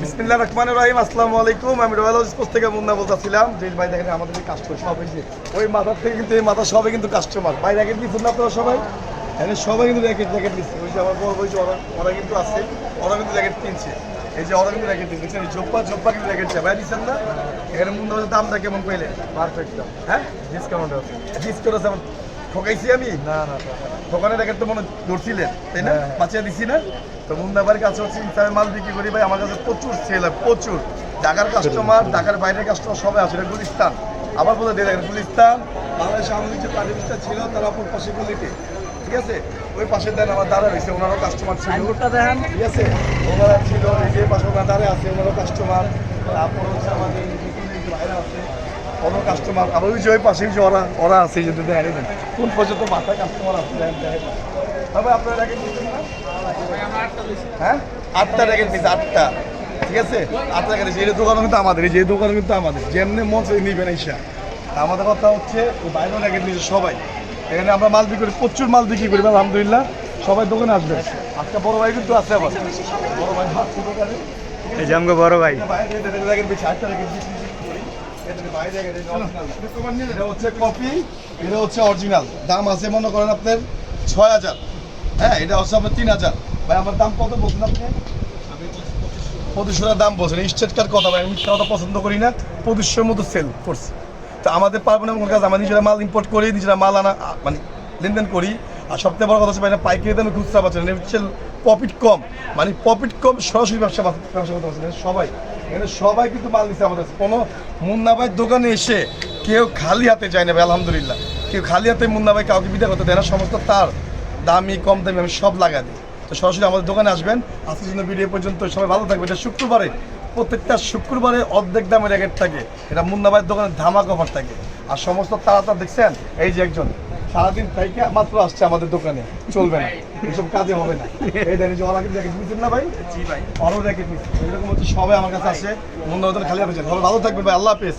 বিসমিল্লাহির রহমানির রহিম। আসসালামু আলাইকুম। আমি রয়্যাল হাউস থেকে মুন্না বলতেছিলাম। যে ভাই দেখেন আমাদের যে কাস্টমার সবাই যে ওই মাথার থেকে কিন্তু এই মাথা সবাই কিন্তু কাস্টমার। ভাই র্যাকেট দিচ্ছেন না আপনারা সবাই? এখানে সবাই কিন্তু র্যাকেট দিচ্ছে। ওই যে আমার বড় ভাই যে ওরা কিন্তু আছে, ওরা কিন্তু র্যাকেট কিনছে। এই যে ওরা কিন্তু র্যাকেট দিচ্ছে, জব্বা কিন্তু র্যাকেট চাই। ভাই দিচ্ছেন না? এখানে মুন্না দামটা কেমন পাইলে? পারফেক্ট দাম। হ্যাঁ, ডিসকাউন্ট আছে। ডিসকাউন্ট আছে। ঠকাইছি আমি? না না, দোকানে র্যাকেট তো মনে ধরছিলেন, তাই না? বাঁচিয়ে দিচ্ছি না? তো মুন্নাবার কাছে হচ্ছে ইনসামে মাল বিক্রি করি ভাই। আমার কাছে প্রচুর সেল হয়, প্রচুর। ঢাকার কাস্টমার, ঢাকার বাইরের কাস্টমার সবাই আসে। গুলিস্তান আবার বলে দিয়ে দেখেন, গুলিস্তান বাংলাদেশ আমাদের যে পার্টিটা ছিল তারা অপর পাশে গুলিতে, ঠিক আছে? ওই পাশে দেন আমার দাঁড়া রয়েছে, ওনারও কাস্টমার ছিল, ঠিক আছে? ওনারা ছিল, এই যে পাশে ওনার দাঁড়ে আছে, ওনারও কাস্টমার। তারপর হচ্ছে আমাদের বাইরে আছে অন্য কাস্টমার। আবার ওই যে ওই পাশে যে ওরা আছে, যদি দেখেন কোন পর্যন্ত মাথায় কাস্টমার আছে দেখেন। তবে আপনারা র্যাকেট দিচ্ছেন না? হ্যাঁ, 8টা র্যাকেট নিচ্ছে, 8টা, ঠিক আছে? 8টা র্যাকেট নিচ্ছে। এই দোকানও কিন্তু আমাদের, এই যে দোকানও কিন্তু আমাদের। যেমনি মন সেই নিবেন ঈশা। আমাদের কথা হচ্ছে ওই বাইরেও র্যাকেট নিচ্ছে সবাই। এখানে আমরা মাল বিক্রি করি, প্রচুর মাল বিক্রি করি আলহামদুলিল্লাহ। সবাই দোকানে আসবে। আজকে বড় ভাই কিন্তু আছে, আবার বড় ভাই আছে দোকানে। এই যে আমাকে বড় ভাই র্যাকেট দিচ্ছে, 8টা র্যাকেট দিচ্ছে। এটা হচ্ছে কপি, এটা হচ্ছে অরিজিনাল। দাম আছে মনে করেন আপনার 6000। হ্যাঁ, এটা হচ্ছে আপনার 3000। ভাই আমার দাম কত বলছেন আপনি? 2500 দাম বলছেন। স্টেট কার কথা ভাই, আমি কথা পছন্দ করি না। 2500 মতো সেল করছি। তো আমাদের পারবো না কোনো কাজ। আমরা নিজেরা মাল ইম্পোর্ট করি, নিজেরা মাল আনা মানে লেনদেন করি। আর সবথেকে বড় কথা হচ্ছে ভাই, পাইকারি দামে খুচরা পাচ্ছেন, হচ্ছে প্রফিট কম। মানে প্রফিট কম, সরাসরি ব্যবসা করতে পারছেন সবাই। এখানে সবাই কিন্তু মাল নিচ্ছে আমাদের। কোনো মুন্না ভাইয়ের দোকানে এসে কেউ খালি হাতে যায় না ভাই, আলহামদুলিল্লাহ। কেউ খালি হাতে মুন্না ভাই কাউকে বিদা করতে দেয় না। সমস্ত তার দামি কম দামি আমি সব লাগাই দিই। তো সরাসরি আমাদের দোকানে আসবেন। আজকের জন্য ভিডিও পর্যন্ত, সবাই ভালো থাকবে। এটা শুক্রবারে, প্রত্যেকটা শুক্রবারে অর্ধেক দামে র্যাকেট থাকে। এটা মুন্না ভাইয়ের দোকানে ধামাক অফার থাকে। আর সমস্ত তারা দেখছেন, এই যে একজন সারাদিন থেকে মাত্র আসছে আমাদের দোকানে, চলবে না, এসব কাজে হবে না। এই দেখেন যে ওরা কিন্তু র্যাকেট নিচ্ছেন না ভাই? জি ভাই, আরও র্যাকেট নিচ্ছে। এরকম হচ্ছে সবাই আমার কাছে আসে, মুন্না ভাই খালি হাতে যায়। সবাই ভালো থাকবে ভাই, আল্লাহ হাফেজ।